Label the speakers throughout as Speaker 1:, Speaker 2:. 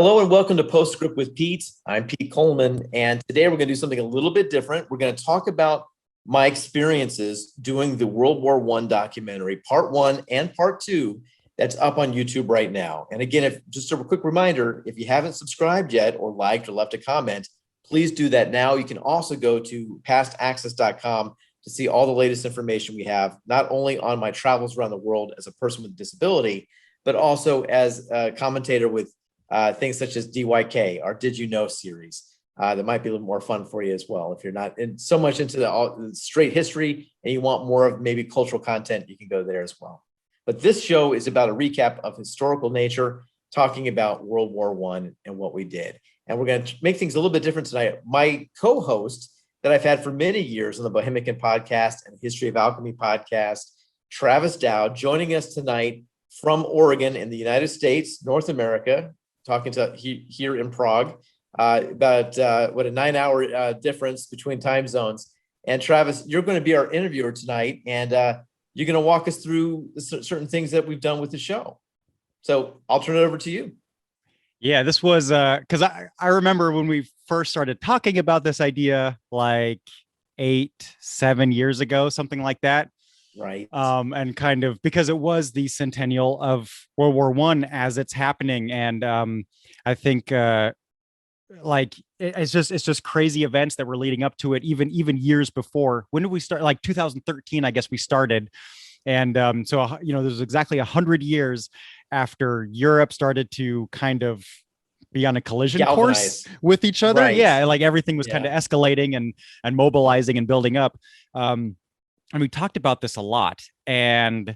Speaker 1: Hello and welcome to Postscript with Pete. I'm Pete Collman, and today we're going to do something a little bit different. We're going to talk about my experiences doing the World War I documentary, part 1 and part 2, that's up on YouTube right now. And again, if just a quick reminder, if you haven't subscribed yet or liked or left a comment, please do that now. You can also go to pastaccess.com to see all the latest information we have, not only on my travels around the world as a person with a disability, but also as a commentator with things such as DYK, our Did You Know series. That might be a little more fun for you as well. If you're not so much into the straight history and you want more of maybe cultural content, you can go there as well. But this show is about a recap of historical nature, talking about World War I and what we did. And we're going to make things a little bit different tonight. My co-host that I've had for many years on the Bohemican podcast and History of Alchemy podcast, Travis Dowd, joining us tonight from Oregon in the United States, North America, talking to here in Prague, about what a 9-hour difference between time zones. And Travis, you're going to be our interviewer tonight, and you're going to walk us through certain things that we've done with the show. So I'll turn it over to you.
Speaker 2: Yeah, this was because I remember when we first started talking about this idea like 8-7 years ago, something like that.
Speaker 1: Right.
Speaker 2: And kind of because it was the centennial of World War I as it's happening. And I think it's just crazy events that were leading up to it, even years before. When did we start? Like 2013, I guess we started. And so, there's exactly 100 years after Europe started to kind of be on a collision course with each other. Right. Yeah, like everything was kind of escalating and mobilizing and building up. And we talked about this a lot, and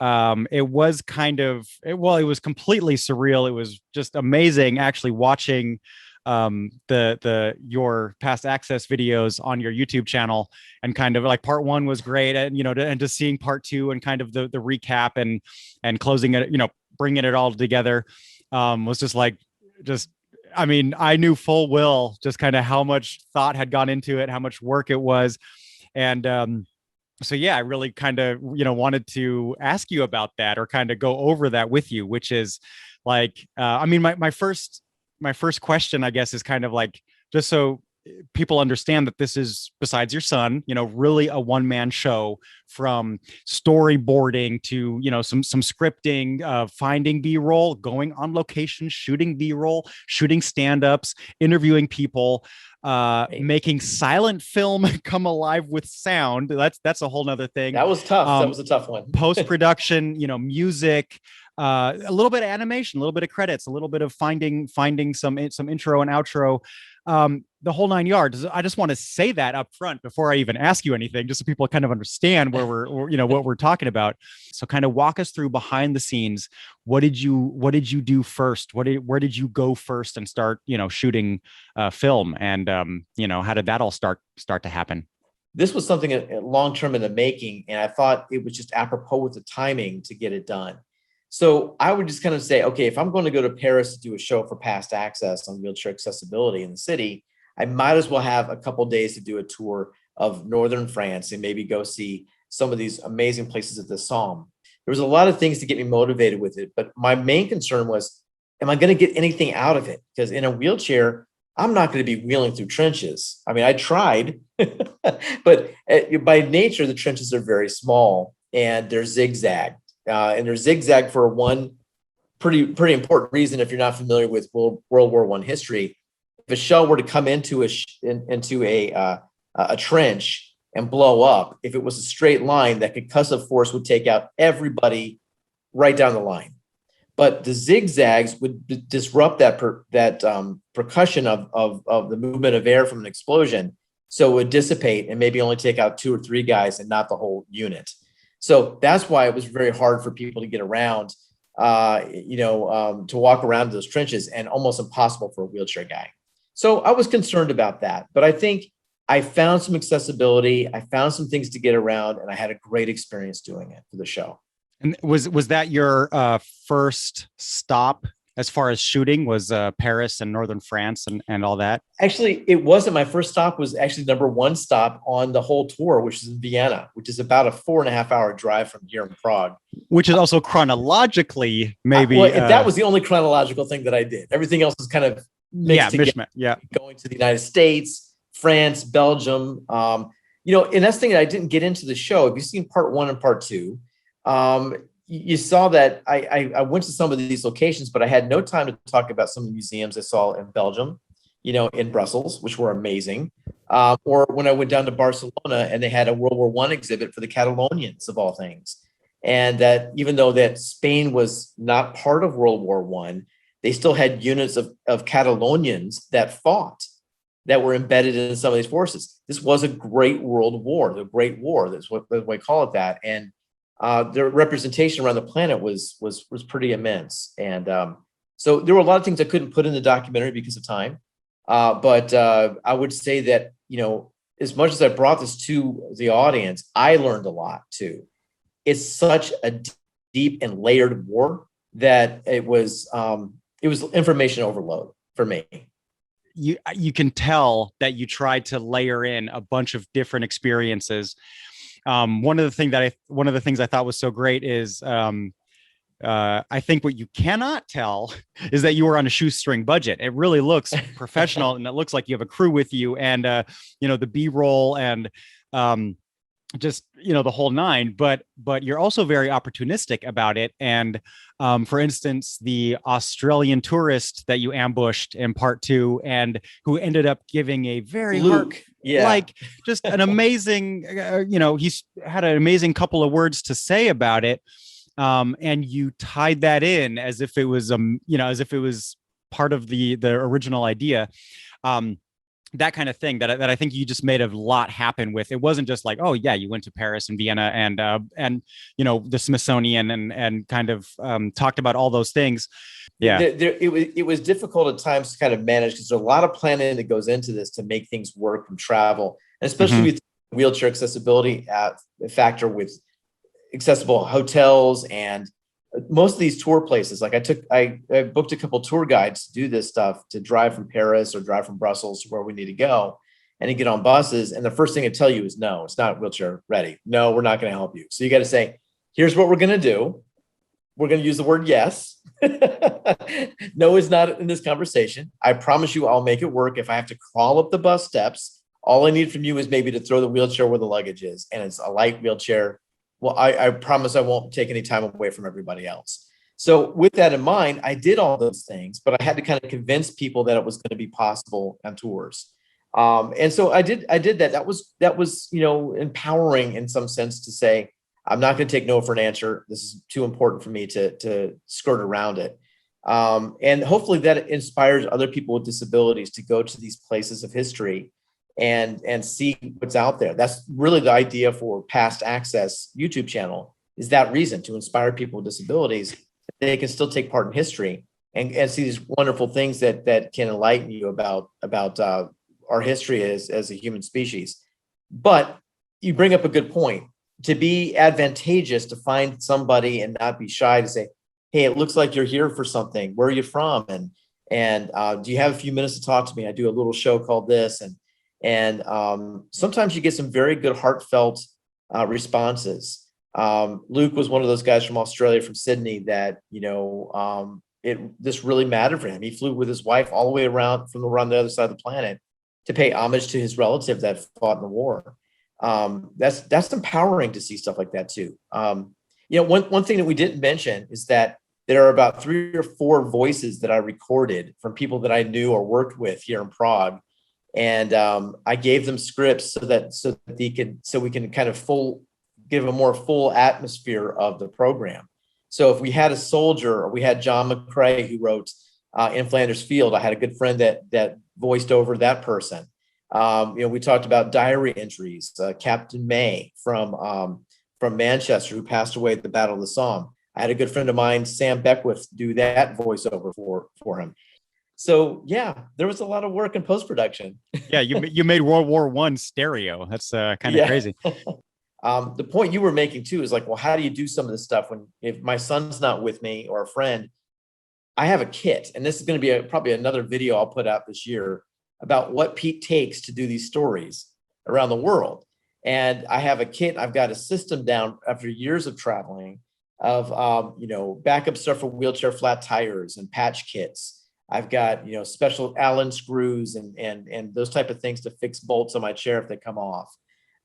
Speaker 2: it was it was completely surreal. It was just amazing actually watching your past access videos on your YouTube channel, and kind of like part 1 was great, and and just seeing part 2 and kind of the recap and closing it, bringing it all together was just I knew full well just kind of how much thought had gone into it, how much work it was, and so yeah, I really kind of, wanted to ask you about that, or kind of go over that with you, which is like, my first question, I guess, is kind of like, just so people understand that this is, besides your son, really a one-man show, from storyboarding to, some scripting, finding B-roll, going on location, shooting B-roll, shooting stand-ups, interviewing people, making silent film come alive with sound. That's a whole nother thing.
Speaker 1: That was tough. That was a tough one.
Speaker 2: Post-production, music, a little bit of animation, a little bit of credits, a little bit of finding some intro and outro, the whole 9 yards. I just want to say that up front before I even ask you anything, just so people kind of understand where what we're talking about. So kind of walk us through behind the scenes. What did you do first? Where did you go first and start, shooting film? And, how did that all start to happen?
Speaker 1: This was something long-term in the making, and I thought it was just apropos with the timing to get it done. So I would just kind of say, okay, if I'm going to go to Paris to do a show for Past Access on wheelchair accessibility in the city, I might as well have a couple of days to do a tour of northern France and maybe go see some of these amazing places at the Somme. There was a lot of things to get me motivated with it, but my main concern was, am I going to get anything out of it? Because in a wheelchair, I'm not going to be wheeling through trenches. I mean, I tried, but by nature, the trenches are very small and they're zigzag. And they're zigzag for one pretty important reason. If you're not familiar with World War I history, if a shell were to come into a trench and blow up, if it was a straight line, that concussive force would take out everybody right down the line. But the zigzags would disrupt that percussion of the movement of air from an explosion, so it would dissipate and maybe only take out 2 or 3 guys and not the whole unit. So that's why it was very hard for people to get around, to walk around those trenches, and almost impossible for a wheelchair guy. So I was concerned about that, but I think I found some accessibility. I found some things to get around, and I had a great experience doing it for the show.
Speaker 2: And was that your first stop as far as shooting was Paris and northern France and all that?
Speaker 1: Actually, it wasn't. My first stop was actually number one stop on the whole tour, which is in Vienna, which is about a 4.5 hour drive from here in Prague.
Speaker 2: Which is also chronologically maybe.
Speaker 1: That was the only chronological thing that I did. Everything else was kind of mixed together.
Speaker 2: Yeah,
Speaker 1: going to the United States, France, Belgium. And that's the thing that I didn't get into the show. If you've seen part one and part two, you saw that I went to some of these locations, but I had no time to talk about some of the museums I saw in Belgium, in Brussels, which were amazing. Or when I went down to Barcelona and they had a World War I exhibit for the Catalonians of all things. And that even though that Spain was not part of World War I, they still had units of Catalonians that fought, that were embedded in some of these forces. This was a great world war, the Great War. That's what we call it that. And their representation around the planet was pretty immense. And so there were a lot of things I couldn't put in the documentary because of time. But I would say that, as much as I brought this to the audience, I learned a lot too. It's such a deep and layered war that it was information overload for me.
Speaker 2: You can tell that you tried to layer in a bunch of different experiences. One of the things I thought was so great is I think what you cannot tell is that you were on a shoestring budget. It really looks professional, and it looks like you have a crew with you, and the B-roll and just the whole nine. But you're also very opportunistic about it. And for instance, the Australian tourist that you ambushed in part two, and who ended up giving a very
Speaker 1: Luke.
Speaker 2: Just an amazing, he's had an amazing couple of words to say about it. And you tied that in as if it was, as if it was part of the original idea. That kind of thing that I think you just made a lot happen with. It wasn't just like, oh yeah, you went to Paris and Vienna and the Smithsonian and kind of talked about all those things. Yeah,
Speaker 1: it was difficult at times to kind of manage because there's a lot of planning that goes into this to make things work and travel, and especially with wheelchair accessibility factor with accessible hotels and most of these tour places. Like I booked a couple tour guides to do this stuff, to drive from Paris or drive from Brussels to where we need to go, and you get on buses. And the first thing I tell you is, no, it's not wheelchair ready. No, we're not going to help you. So you got to say, here's what we're going to do. We're going to use the word yes. No is not in this conversation. I promise you I'll make it work. If I have to crawl up the bus steps, all I need from you is maybe to throw the wheelchair where the luggage is. And it's a light wheelchair. Well, I promise I won't take any time away from everybody else. So with that in mind, I did all those things, but I had to kind of convince people that it was going to be possible on tours. And so I did that. That was, empowering in some sense to say, I'm not going to take no for an answer. This is too important for me to skirt around it. And hopefully that inspires other people with disabilities to go to these places of history and see what's out there. That's really the idea for Past Access YouTube channel, is that reason, to inspire people with disabilities that they can still take part in history and see these wonderful things that can enlighten you about our history as a human species. But you bring up a good point. To be advantageous, to find somebody and not be shy to say, hey, it looks like you're here for something. Where are you from? And do you have a few minutes to talk to me? I do a little show called this. And sometimes you get some very good heartfelt responses. Luke was one of those guys from Australia, from Sydney, that, this really mattered for him. He flew with his wife all the way around the other side of the planet to pay homage to his relative that fought in the war. That's empowering to see stuff like that too. One thing that we didn't mention is that there are about 3 or 4 voices that I recorded from people that I knew or worked with here in Prague. And I gave them scripts so we can kind of give a more full atmosphere of the program. So if we had a soldier, or we had John McCrae who wrote In Flanders Field, I had a good friend that voiced over that person. We talked about diary entries. Captain May from Manchester, who passed away at the Battle of the Somme. I had a good friend of mine, Sam Beckwith, do that voiceover for him. So yeah, there was a lot of work in post-production.
Speaker 2: Yeah, you made World War I stereo. That's kind of crazy.
Speaker 1: The point you were making too is like, well, how do you do some of this stuff if my son's not with me or a friend? I have a kit, and this is going to be probably another video I'll put out this year about what Pete takes to do these stories around the world. And I have a kit. I've got a system down after years of traveling of, backup stuff for wheelchair flat tires and patch kits. I've got, special Allen screws and those type of things to fix bolts on my chair if they come off.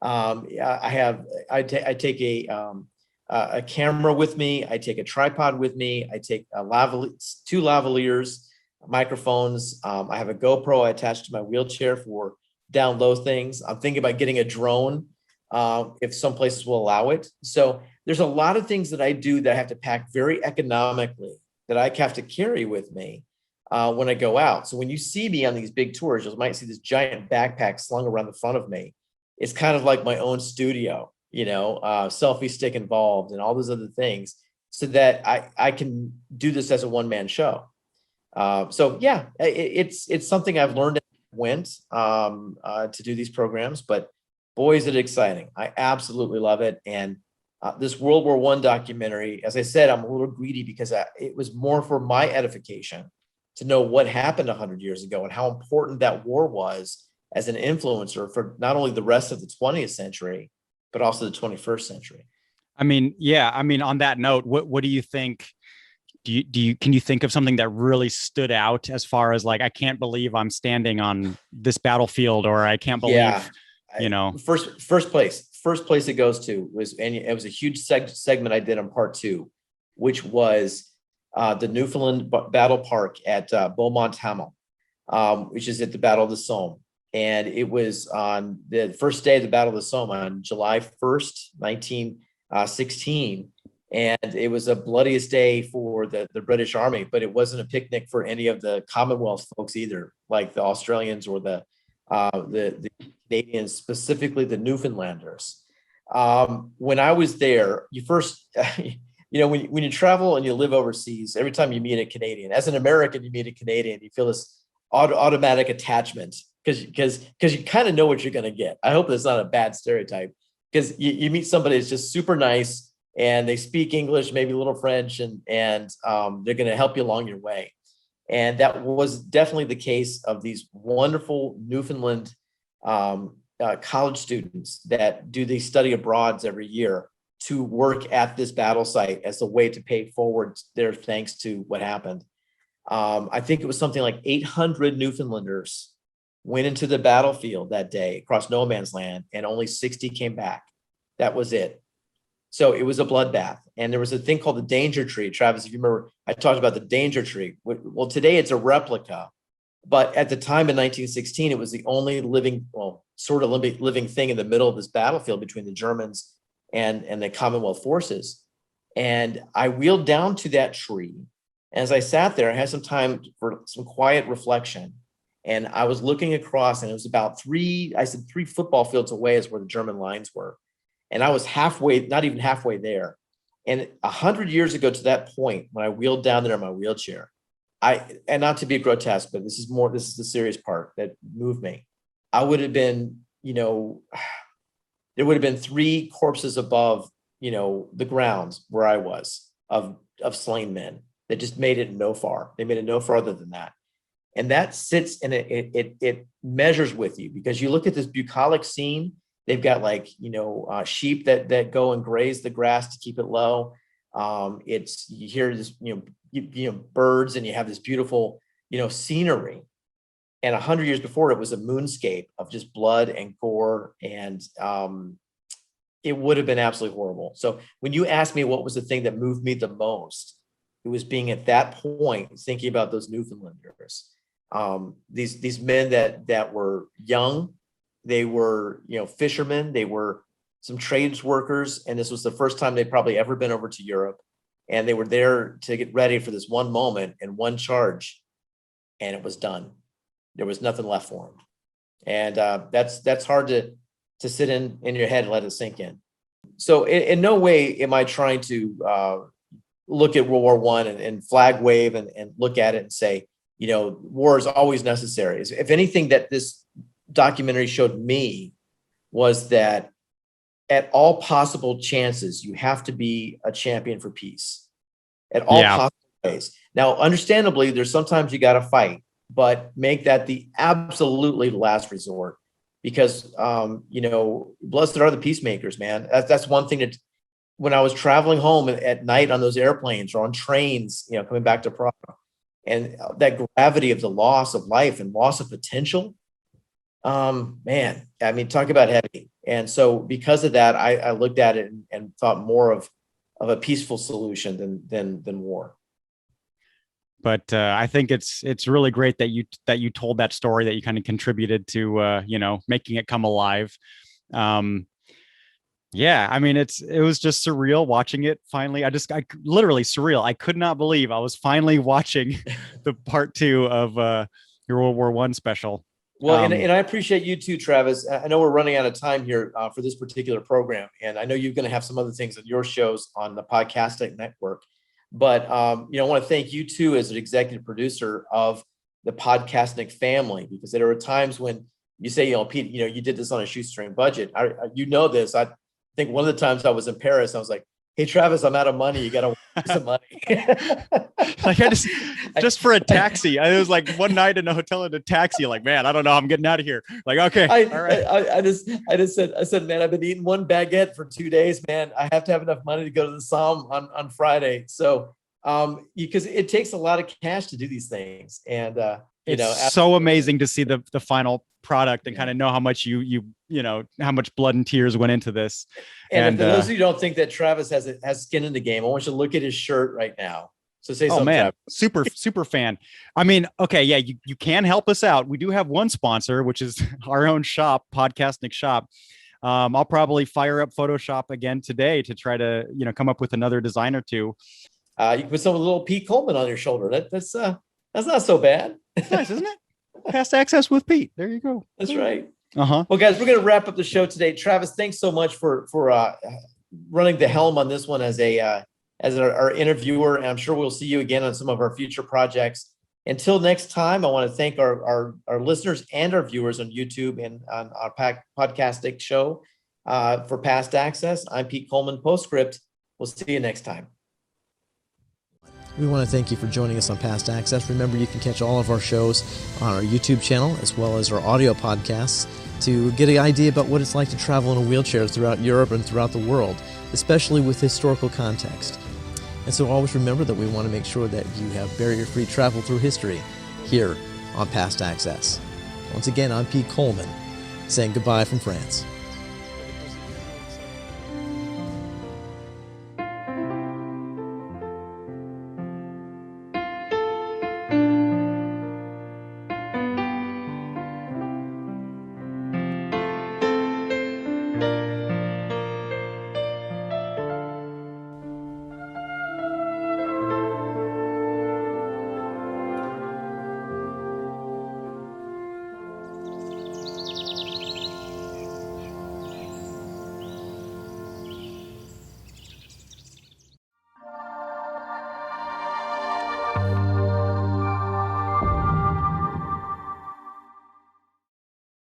Speaker 1: I take a camera with me. I take a tripod with me. I take two lavaliers, microphones. I have a GoPro I attached to my wheelchair for down low things. I'm thinking about getting a drone if some places will allow it. So there's a lot of things that I do that I have to pack very economically that I have to carry with me when I go out. So when you see me on these big tours, you might see this giant backpack slung around the front of me. It's kind of like my own studio, selfie stick involved and all those other things, so that I can do this as a one-man show. It's something I've learned as I went to do these programs, but boy, is it exciting. I absolutely love it. And this World War I documentary, as I said, I'm a little greedy because it was more for my edification to know what happened 100 years ago and how important that war was as an influencer for not only the rest of the 20th century, but also the 21st century.
Speaker 2: I mean, yeah. I mean, on that note, what do you think? Can you think of something that really stood out as far as like, I can't believe I'm standing on this battlefield, or I can't believe,
Speaker 1: first place it goes to was, and it was a huge segment I did on part 2, which was the Newfoundland Battle Park at Beaumont Hamel, which is at the Battle of the Somme. And it was on the first day of the Battle of the Somme on July 1st, 1916. And it was a bloodiest day for the British Army, but it wasn't a picnic for any of the Commonwealth folks either, like the Australians or the Canadians, specifically the Newfoundlanders. When I was there, you first, when you travel and you live overseas, every time you meet a Canadian, as an American, you meet a Canadian, you feel this automatic attachment because you kind of know what you're going to get. I hope that's not a bad stereotype, because you meet somebody that's just super nice and they speak English, maybe a little French, and they're going to help you along your way. And that was definitely the case of these wonderful Newfoundland college students that do these study abroads every year to work at this battle site as a way to pay forward their thanks to what happened. I think it was something like 800 Newfoundlanders went into the battlefield that day across no man's land, and only 60 came back. That was it. So it was a bloodbath. And there was a thing called the danger tree. Travis, if you remember, I talked about the danger tree. Well, today it's a replica, but at the time in 1916, it was the only living thing in the middle of this battlefield between the Germans and the Commonwealth forces. And I wheeled down to that tree. As I sat there, I had some time for some quiet reflection. And I was looking across, and it was about 3 football fields away is where the German lines were. And I was not even halfway there. And 100 years ago to that point, when I wheeled down there in my wheelchair, and not to be grotesque, but this is the serious part that moved me. I would have been, there would have been 3 corpses above, the ground where I was of slain men that just made it no far. They made it no farther than that. And that sits and it measures with you, because you look at this bucolic scene. They've got sheep that go and graze the grass to keep it low. You hear this, birds, and you have this beautiful, scenery. And 100 years before, it was a moonscape of just blood and gore, and it would have been absolutely horrible. So when you asked me what was the thing that moved me the most, it was being at that point thinking about those Newfoundlanders, these men that were young. They were, fishermen. They were some trades workers. And this was the first time they'd probably ever been over to Europe. And they were there to get ready for this one moment and one charge. And it was done. There was nothing left for them. And that's hard to sit in your head and let it sink in. So in no way am I trying to look at World War I and flag wave and look at it and say, war is always necessary. If anything that this documentary showed me was that at all possible chances, you have to be a champion for peace at all possible ways. Now, understandably, there's sometimes you got to fight, but make that the absolutely last resort, because blessed are the peacemakers, man. That's one thing that when I was traveling home at night on those airplanes or on trains, coming back to Prague, and that gravity of the loss of life and loss of potential, man, I mean, talk about heavy. And so because of that, I looked at it and thought more of a peaceful solution than war.
Speaker 2: But I think it's really great that you told that story, that you kind of contributed to making it come alive. Yeah, I mean, it was just surreal watching it finally. I literally surreal. I could not believe I was finally watching the part 2 of your World War I special.
Speaker 1: Well, and I appreciate you too, Travis. I know we're running out of time here for this particular program, and I know you're going to have some other things on your shows on the Podcastnik network. But I want to thank you too as an executive producer of the Podcastnik family, because there are times when you say, Pete, you did this on a shoestring budget. This. I think one of the times I was in Paris, I was like, hey, Travis, I'm out of money. You got to want some money.
Speaker 2: Like I just for a taxi. I was like one night in a hotel in a taxi, like, man, I don't know. I'm getting out of here. Like, okay.
Speaker 1: All right. I just said, man, I've been eating one baguette for 2 days, man. I have to have enough money to go to the Somme on Friday. So, because it takes a lot of cash to do these things. And,
Speaker 2: it's so amazing to see the final product and kind of know how much how much blood and tears went into this.
Speaker 1: And for those of you who don't think that Travis has skin in the game, I want you to look at his shirt right now. So say something. Oh man,
Speaker 2: Travis. super fan. I mean, okay, yeah, you can help us out. We do have one sponsor, which is our own shop, Podcastnik Shop. I'll probably fire up Photoshop again today to try to come up with another design or two.
Speaker 1: You can put some little Pete Collman on your shoulder. That's not so bad.
Speaker 2: Nice, isn't it? Past access with Pete. There you go.
Speaker 1: That's right.
Speaker 2: Uh-huh.
Speaker 1: Well, guys, we're going to wrap up the show today. Travis, thanks so much for running the helm on this one as our interviewer. And I'm sure we'll see you again on some of our future projects. Until next time, I want to thank our listeners and our viewers on YouTube and on our Podcastnik show for Past Access. I'm Pete Collman, Postscript. We'll see you next time.
Speaker 3: We want to thank you for joining us on Past Access. Remember, you can catch all of our shows on our YouTube channel as well as our audio podcasts to get an idea about what it's like to travel in a wheelchair throughout Europe and throughout the world, especially with historical context. And so always remember that we want to make sure that you have barrier-free travel through history here on Past Access. Once again, I'm Pete Collman, saying goodbye from France.